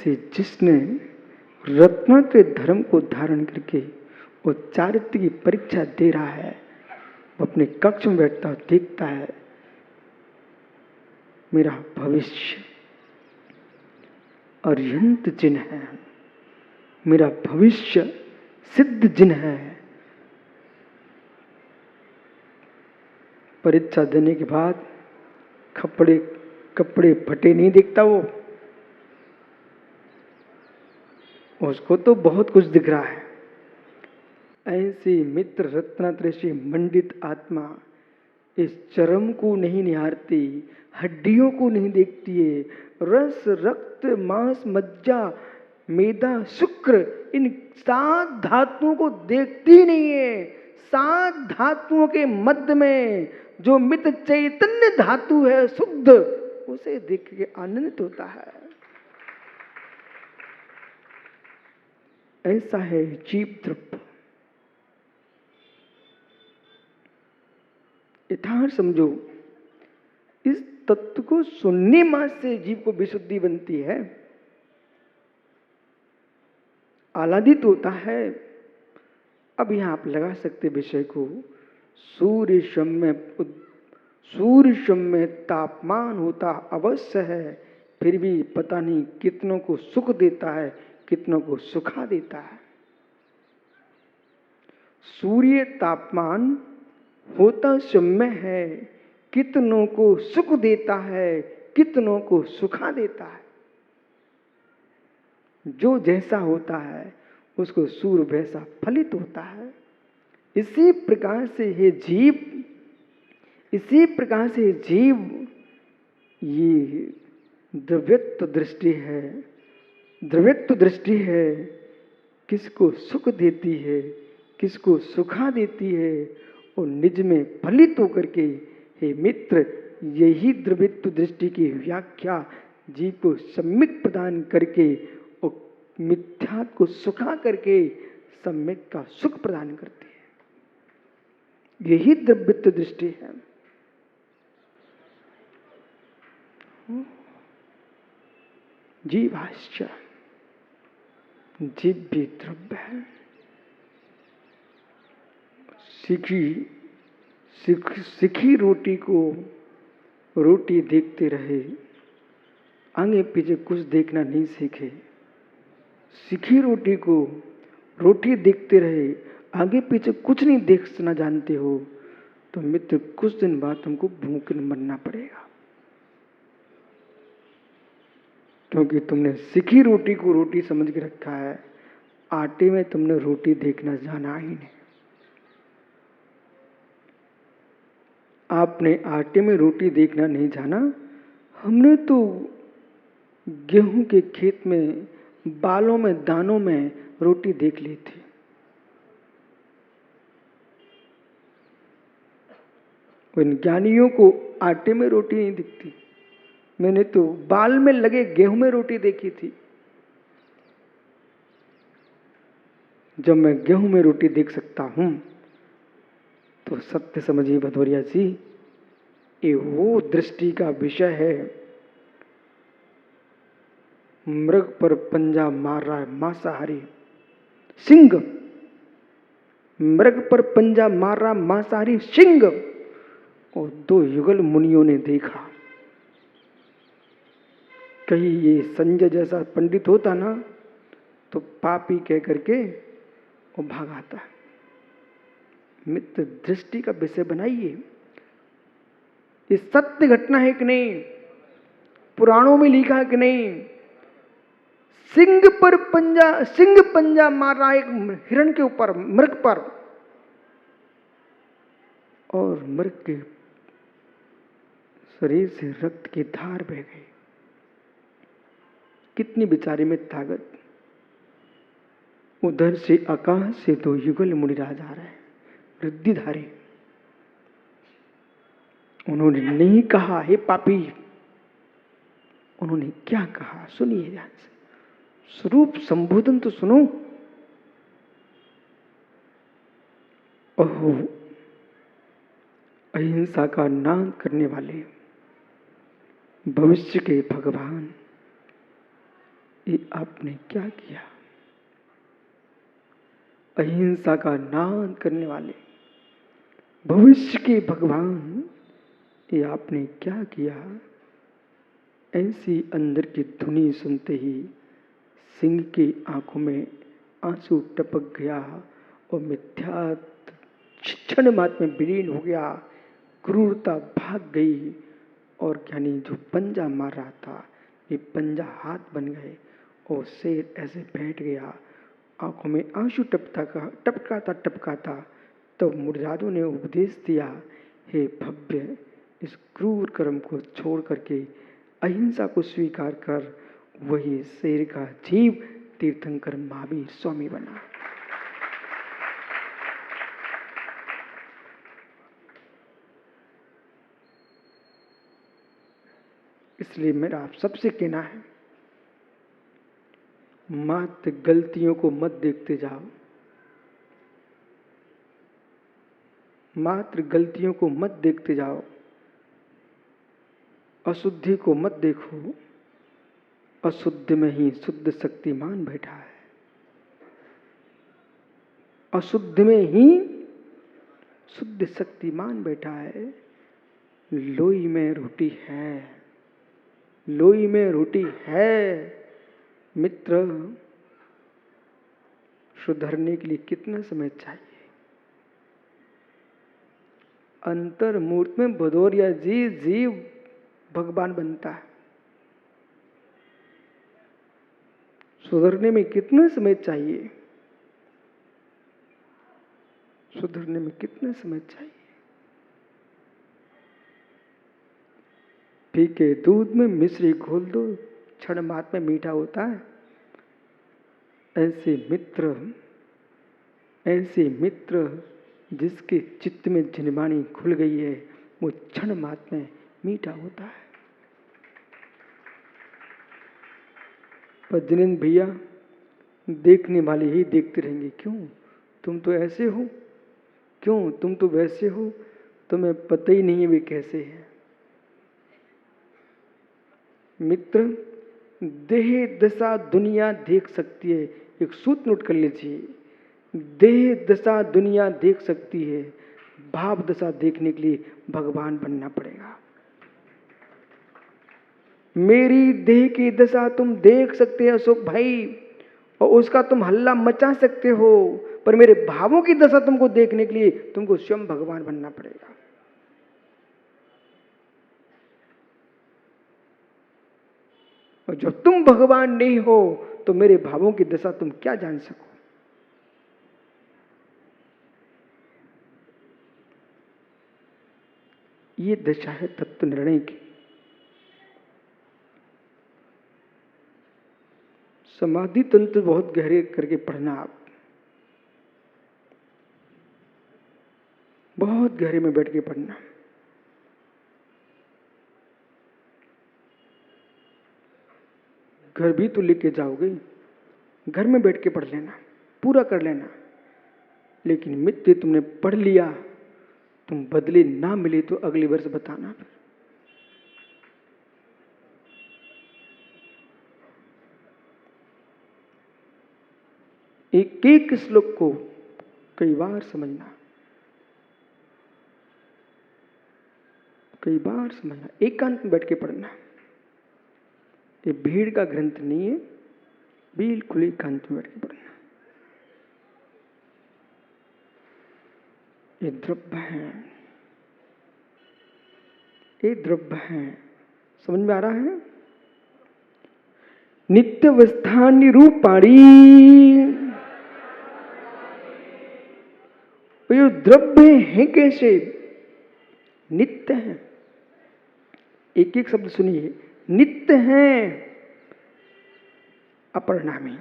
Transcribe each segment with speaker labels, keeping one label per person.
Speaker 1: ऐसे जिसने रत्नात्रय धर्म को धारण करके वो चारित्र की परीक्षा दे रहा है, वो अपने कक्ष में बैठता है, देखता है मेरा भविष्य अर्यंत जिन है, मेरा भविष्य सिद्ध जिन है। परीक्षा देने के बाद कपड़े फटे नहीं दिखता वो, उसको तो बहुत कुछ दिख रहा है। ऐसे मित्र रत्नात्रय से मंडित आत्मा इस चरम को नहीं निहारती, हड्डियों को नहीं देखती है, रस रक्त मांस मज्जा मेदा शुक्र इन 7 धातुओं को देखती नहीं है। 7 धातुओं के मध्य में जो मित चैतन्य धातु है शुद्ध, उसे देख के आनंदित होता है। ऐसा है जीव द्रव्य। यथार्थ समझो, इस तत्व को सुनने मात्र से जीव को विशुद्धि बनती है, आह्लादित होता है। अब यहां आप लगा सकते विषय को, सूर्य में तापमान होता अवश्य है, फिर भी पता नहीं कितनों को सुख देता है, कितनों को सुखा देता है। सूर्य तापमान होता समय है, कितनों को सुख देता है, कितनों को सुखा देता है। जो जैसा होता है उसको सूर्य वैसा फलित होता है। इसी प्रकार से ये जीव ये द्रव्यत्व दृष्टि है, किसको सुख देती है, किसको सुखा देती है, और निज में फलित होकर के हे मित्र, यही द्रव्यत्व दृष्टि की व्याख्या जीव को सम्यक प्रदान करके और मिथ्या को सुखा करके सम्यक का सुख प्रदान करती है। यही द्रव्यत्व दृष्टि है। जीवाश्च, जीव भी द्रव्य है। सीखी रोटी को रोटी देखते रहे, आगे पीछे कुछ देखना नहीं सीखे। सीखी रोटी को रोटी देखते रहे, आगे पीछे कुछ नहीं देखना जानते हो, तो मित्र कुछ दिन बाद तुमको भूखे मरना पड़ेगा, क्योंकि तुमने सीखी रोटी को रोटी समझ के रखा है, आटे में तुमने रोटी देखना जाना ही नहीं। आपने आटे में रोटी देखना नहीं जाना, हमने तो गेहूं के खेत में बालों में दानों में रोटी देख ली थी। उन ज्ञानियों को आटे में रोटी नहीं दिखती, मैंने तो बाल में लगे गेहूं में रोटी देखी थी। जब मैं गेहूं में रोटी देख सकता हूं, तो सत्य समझिए भदौरिया जी, ये वो दृष्टि का विषय है। मृग पर पंजा मार रहा है मांसाहारी सिंह, मृग पर पंजा मार रहा मांसाहारी सिंह, और 2 युगल मुनियों ने देखा। कहीं ये संजय जैसा पंडित होता ना, तो पापी कह करके वो भाग आता है। मित्र दृष्टि का विषय बनाइए। ये सत्य घटना है कि नहीं, पुराणों में लिखा है कि नहीं। सिंह पंजा मार रहा है एक हिरण के ऊपर, मृग पर, और मृग के शरीर से रक्त की धार बह गई। कितनी बेचारे में ताकत। उधर से आकाश से 2 युगल मुनिराज आ रहे हैं, रिद्धिधारी। उन्होंने नहीं कहा हे पापी, उन्होंने क्या कहा सुनिए ध्यान से। स्वरूप संबोधन तो सुनो। ओहो, अहिंसा का नाम करने वाले भविष्य के भगवान, ये आपने क्या किया? अहिंसा का नाद करने वाले भविष्य के भगवान, ये आपने क्या किया? ऐसी अंदर की धुनी सुनते ही सिंह की आंखों में आंसू टपक गया और मिथ्या क्षण मात्र में विलीन हो गया। क्रूरता भाग गई और यानी जो पंजा मार रहा था ये पंजा हाथ बन गए और शेर ऐसे बैठ गया। आंखों में आंसू टपका था। तो मुरादों ने उपदेश दिया, हे भव्य, इस क्रूर कर्म को छोड़ करके अहिंसा को स्वीकार कर। वही शेर का जीव तीर्थंकर महावीर स्वामी बना। इसलिए मेरा आप सबसे कहना है, मात्र गलतियों को मत देखते जाओ, मात्र गलतियों को मत देखते जाओ, अशुद्धि को मत देखो। अशुद्ध में ही शुद्ध शक्तिमान बैठा है। अशुद्ध में ही शुद्ध शक्तिमान बैठा है। लोई में रोटी है, लोई में रोटी है। मित्र, सुधरने के लिए कितना समय चाहिए? अंतर्मूर्त में भदौरिया जी जीव भगवान बनता है। सुधरने में कितना समय चाहिए? सुधरने में कितना समय चाहिए? फीके दूध में मिश्री घोल दो, क्षण मात्र में मीठा होता है। ऐसे मित्र जिसके चित्त में जिनवाणी खुल गई है, वो क्षण मात्र में मीठा होता है। पर जिनेंद्र भैया, देखने वाले ही देखते रहेंगे, क्यों तुम तो ऐसे हो, क्यों तुम तो वैसे हो, तुम्हें पता ही नहीं है वे कैसे हैं। मित्र, देह दशा दुनिया देख सकती है। एक सूत्र नोट कर लीजिए, देह दशा दुनिया देख सकती है, भाव दशा देखने के लिए भगवान बनना पड़ेगा। मेरी देह की दशा तुम देख सकते हो अशोक भाई, और उसका तुम हल्ला मचा सकते हो, पर मेरे भावों की दशा तुमको देखने के लिए तुमको स्वयं भगवान बनना पड़ेगा। और जब तुम भगवान नहीं हो तो मेरे भावों की दशा तुम क्या जान सको? ये दशा है तत्व निर्णय की। समाधि तंत्र बहुत गहरे करके पढ़ना, आप बहुत गहरे में बैठ के पढ़ना। घर भी तो लेके जाओगे, घर में बैठ के पढ़ लेना, पूरा कर लेना। लेकिन मित्र, तुमने पढ़ लिया, तुम बदले ना मिले तो अगले वर्ष बताना। फिर एक एक श्लोक को कई बार समझना, कई बार समझना, एकांत में बैठ के पढ़ना। ये भीड़ का ग्रंथ नहीं है, बिल्कुल एकांत में बैठ के पढ़ना। ये द्रव्य है, ये द्रव्य है। समझ में आ रहा है? नित्यवस्थानी रूपाणी, ये द्रव्य है कैसे? नित्य है। एक एक शब्द सुनिए, नित्य है, अपरिणामी।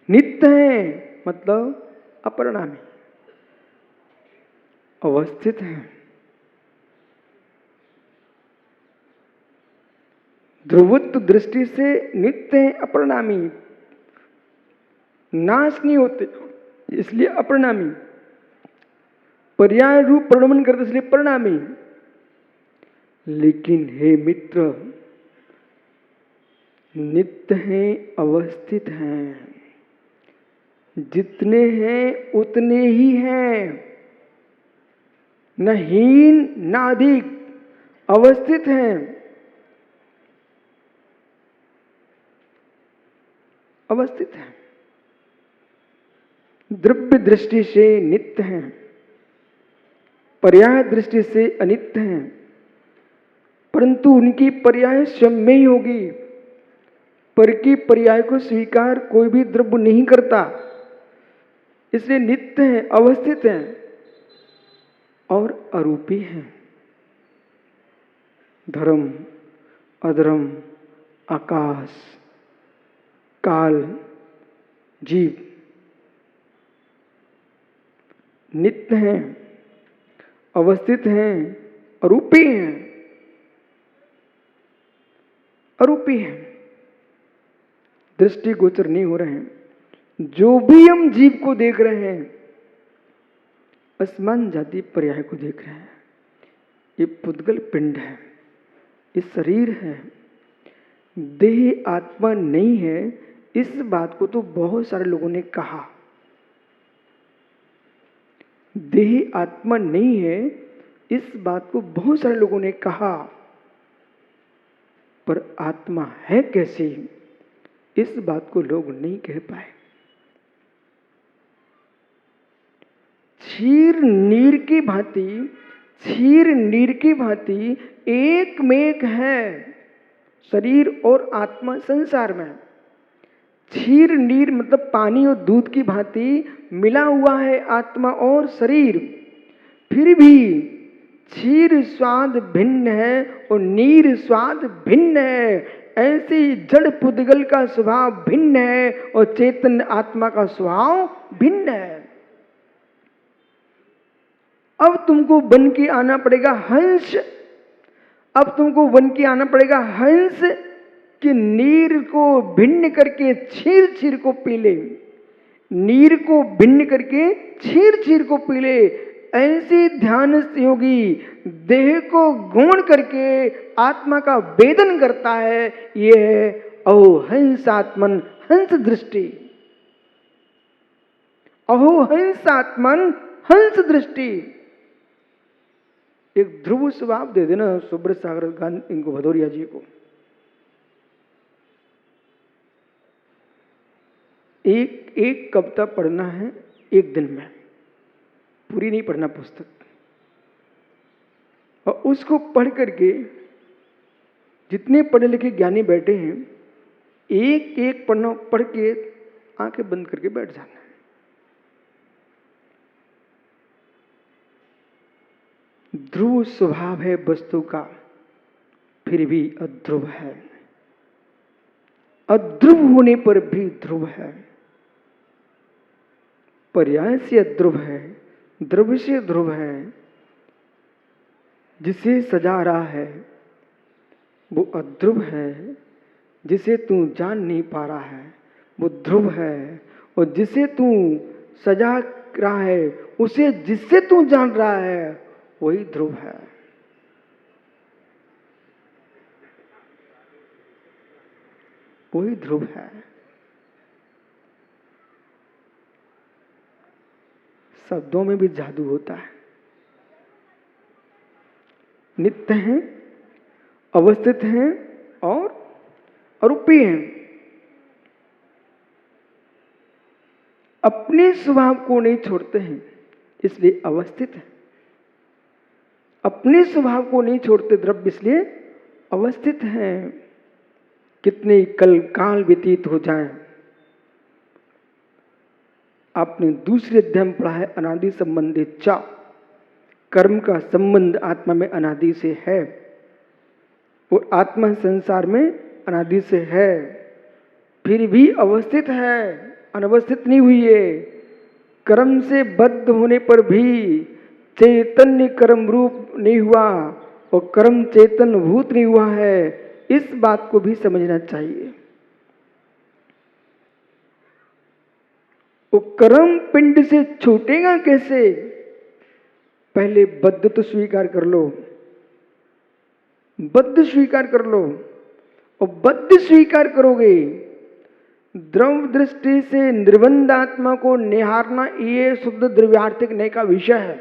Speaker 1: नित्य है मतलब अपरिणामी, अवस्थित है। ध्रुवत्व दृष्टि से नित्य है, अपरिणामी, नाश नहीं होते इसलिए अपरिणामी, पर्याय रूप परिणमन करते इसलिए परिणामी। लेकिन हे मित्र, नित्य हैं, अवस्थित हैं। जितने हैं उतने ही हैं, न हीन न अधिक, अवस्थित हैं। अवस्थित हैं, द्रव्य दृष्टि से नित्य हैं, पर्याय दृष्टि से अनित्य हैं, परंतु उनकी पर्याय स्वयं में ही होगी। पर की पर्याय को स्वीकार कोई भी द्रव्य नहीं करता, इसलिए नित्य हैं, अवस्थित हैं और अरूपी हैं। धर्म, अधर्म, आकाश, काल, जीव नित्य हैं, अवस्थित हैं, अरूपी हैं। अरूपी हैं, दृष्टि गोचर नहीं हो रहे हैं। जो भी हम जीव को देख रहे हैं, असमान जाति पर्याय को देख रहे हैं। ये पुद्गल पिंड है, ये शरीर है, देह आत्मा नहीं है। इस बात को तो बहुत सारे लोगों ने कहा, देह आत्मा नहीं है, इस बात को बहुत सारे लोगों ने कहा, पर आत्मा है कैसी, इस बात को लोग नहीं कह पाए। क्षीर नीर की भांति, क्षीर नीर की भांति एक में एक है शरीर और आत्मा संसार में। क्षीर नीर मतलब पानी और दूध की भांति मिला हुआ है आत्मा और शरीर। फिर भी क्षीर स्वाद भिन्न है और नीर स्वाद भिन्न है। ऐसे ही जड़ पुद्गल का स्वभाव भिन्न है और चेतन आत्मा का स्वभाव भिन्न है। अब तुमको बन के आना पड़ेगा हंस, अब तुमको बन के आना पड़ेगा हंस कि नीर को भिन्न करके क्षीर क्षीर को पी ले, नीर को भिन्न करके क्षीर क्षीर को पी ले। ऐसे ध्यान योगी देह को गौण करके आत्मा का वेदन करता है। यह है अहो हंसात्मन हंस दृष्टि, अहो हंसात्मन हंस दृष्टि। एक ध्रुव स्वभाव दे देना सुब्रत सागर गांधी इनको भदौरिया जी को। एक कविता पढ़ना है एक दिन में, पूरी नहीं पढ़ना पुस्तक, और उसको पढ़ करके जितने पढ़े लिखे ज्ञानी बैठे हैं एक एक पढ़ना, पढ़ के आंखें बंद करके बैठ जाना। ध्रुव स्वभाव है वस्तु का, फिर भी अध्रुव है, अध्रुव होने पर भी ध्रुव है। पर्याय से अध्रुव है, ध्रुव से ध्रुव है। जिसे सजा रहा है वो अध्रुव है, जिसे तू जान नहीं पा रहा है वो ध्रुव है, और जिसे तू सजा रहा है उसे जिससे तू जान रहा है वही ध्रुव है। वही ध्रुव है। शब्दों में भी जादू होता है। नित्य हैं, अवस्थित हैं और अरूपी हैं। अपने स्वभाव को नहीं छोड़ते हैं इसलिए अवस्थित है। अपने स्वभाव को नहीं छोड़ते द्रव्य इसलिए अवस्थित हैं। कितने कल काल व्यतीत हो जाएं, आपने दूसरे अध्याय में पढ़ा है अनादि संबंधी चा, कर्म का संबंध आत्मा में अनादि से है और आत्मा संसार में अनादि से है, फिर भी अवस्थित है, अनवस्थित नहीं हुई है। कर्म से बद्ध होने पर भी चैतन्य कर्म रूप नहीं हुआ और कर्म चेतन भूत नहीं हुआ है। इस बात को भी समझना चाहिए। वो कर्म पिंड से छूटेगा कैसे? पहले बद्ध तो स्वीकार कर लो, बद्ध स्वीकार कर लो और बद्ध स्वीकार करोगे। द्रव्य दृष्टि से निर्बंध आत्मा को निहारना ये शुद्ध द्रव्यार्थिक न्याय का विषय है।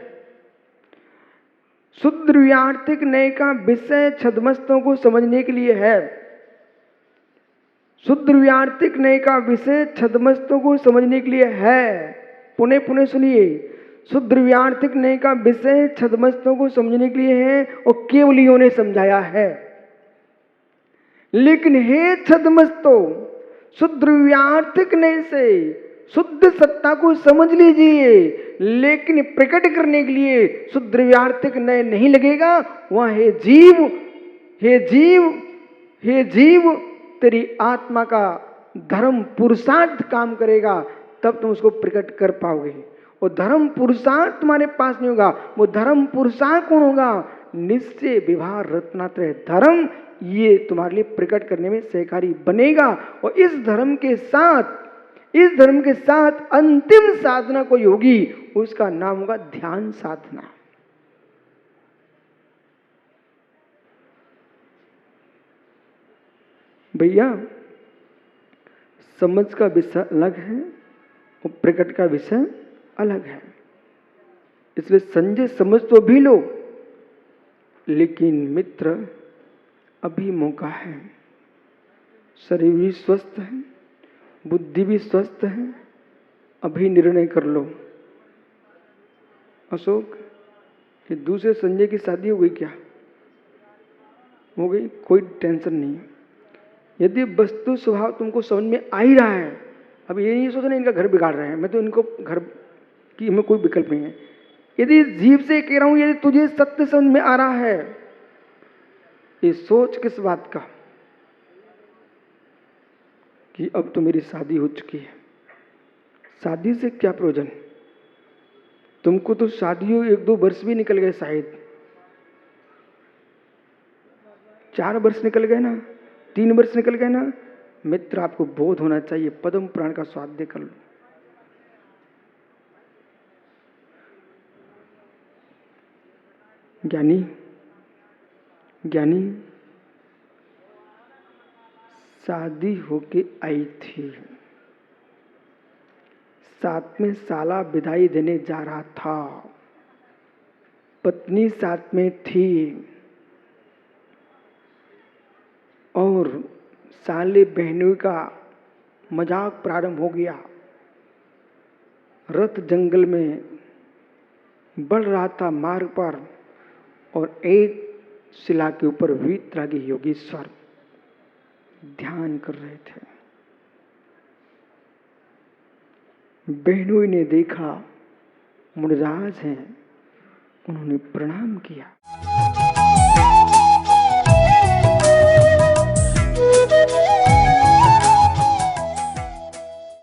Speaker 1: शुद्ध द्रव्यार्थिक न्याय का विषय छद्मस्तों को समझने के लिए है। शुद्ध द्रव्यार्थिक न्याय का विषय छद्मस्तों को समझने के लिए है। पुनः पुनः सुनिए, शुद्ध द्रव्यार्थिक न्याय का विषय छद्मस्तों को समझने के लिए है और केवलियों ने समझाया है। लेकिन हे छद्मस्तो, शुद्ध द्रव्यार्थिक न्याय से शुद्ध सत्ता को समझ लीजिए, लेकिन प्रकट करने के लिए शुद्ध द्रव्यार्थिक न्याय नहीं लगेगा। वह हे जीव, हे जीव, हे जीव, तेरी आत्मा का धर्म पुरुषार्थ काम करेगा, तब तुम उसको प्रकट कर पाओगे। और धर्म पुरुषार्थ तुम्हारे पास नहीं होगा। वो धर्म पुरुषार्थ कौन होगा? निश्चय विवाह रत्नात्रय धर्म, ये तुम्हारे लिए प्रकट करने में सहकारी बनेगा। और इस धर्म के साथ अंतिम साधना कोई होगी, उसका नाम होगा ध्यान साधना। भैया, समझ का विषय अलग है और प्रकट का विषय अलग है। इसलिए संजय समझ तो भी लो, लेकिन मित्र अभी मौका है। शरीर भी स्वस्थ है, बुद्धि भी स्वस्थ है, अभी निर्णय कर लो। अशोक, ये दूसरे संजय की शादी हो गई क्या? हो गई, कोई टेंशन नहीं। यदि वस्तु स्वभाव तुमको समझ में आ ही रहा है, अब ये नहीं सोचना इनका घर बिगाड़ रहे हैं, मैं तो इनको घर की हमें कोई विकल्प नहीं है। यदि जीव से कह रहा हूं, यदि तुझे सत्य समझ में आ रहा है, ये सोच किस बात का कि अब तो मेरी शादी हो चुकी है। शादी से क्या प्रयोजन? तुमको तो शादी हो 1-2 वर्ष भी निकल गए, शायद 4 वर्ष निकल गए ना, 3 वर्ष निकल गए ना। मित्र, आपको बोध होना चाहिए, पद्म पुराण का स्वाध्याय कर लो। ज्ञानी शादी होके आई थी, साथ में साला विदाई देने जा रहा था, पत्नी साथ में थी और साले बहनों का मजाक प्रारंभ हो गया। रथ जंगल में बढ़ रहा था मार्ग पर, और एक शिला के ऊपर वीतरागी योगीश्वर ध्यान कर रहे थे। बहनों ने देखा मुनिराज हैं, उन्होंने प्रणाम किया।